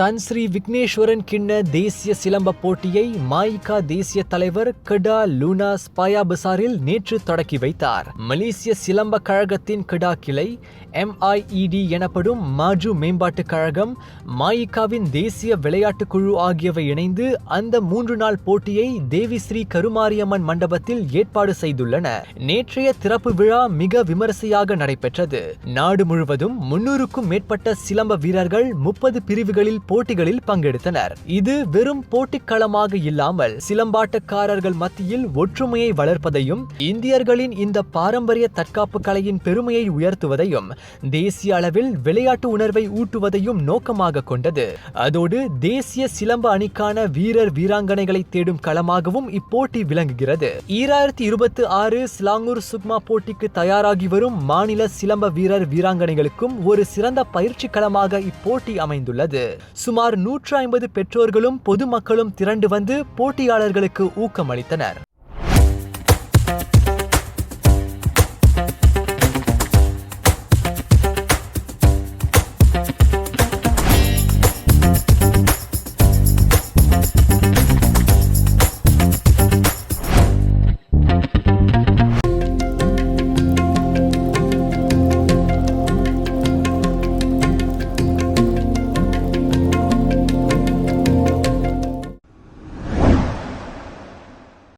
தன் ஸ்ரீ விக்னேஸ்வரன் கிண்ண தேசிய சிலம்ப போட்டியை மாயிகா தேசிய தலைவர் கடா லூனா ஸ்பாயா பசாரில் நேற்று தொடக்கி வைத்தார். மலேசிய சிலம்ப கழகத்தின் கடா கிளை, MIED எனப்படும் மாஜு மேம்பாட்டு கழகம், மாயிகாவின் தேசிய விளையாட்டு குழு ஆகியவை இணைந்து அந்த 3 நாள் போட்டியை தேவி ஸ்ரீ கருமாரியம்மன் மண்டபத்தில் ஏற்பாடு செய்துள்ளன. நேற்றைய திறப்பு விழா மிக விமரிசையாக நடைபெற்றது. நாடு முழுவதும் 300க்கும் மேற்பட்ட சிலம்ப வீரர்கள் 30 பிரிவுகளில் போட்டிகளில் பங்கெடுத்தனர். இது வெறும் போட்டிக்களமாக இல்லாமல் சிலம்பாட்டக்காரர்கள் மத்தியில் ஒற்றுமையை வளர்ப்பதையும், இந்தியர்களின் இந்த பாரம்பரிய தற்காப்பு கலையின் பெருமையை உயர்த்துவதையும், தேசிய அளவில் விளையாட்டு உணர்வை ஊட்டுவதையும் நோக்கமாக கொண்டது. அதோடு தேசிய சிலம்ப அணிக்கான வீரர் வீராங்கனைகளை தேடும் களமாகவும் இப்போட்டி விளங்குகிறது. 2026 சிலாங்கூர் சுக்மா போட்டிக்கு தயாராகி வரும் மாநில சிலம்ப வீரர் வீராங்கனைகளுக்கும் ஒரு சிறந்த பயிற்சி களமாக இப்போட்டி அமைந்துள்ளது. சுமார் 150 பெற்றோர்களும் பொதுமக்களும் திரண்டு வந்து போட்டியாளர்களுக்கு ஊக்கமளித்தனர்.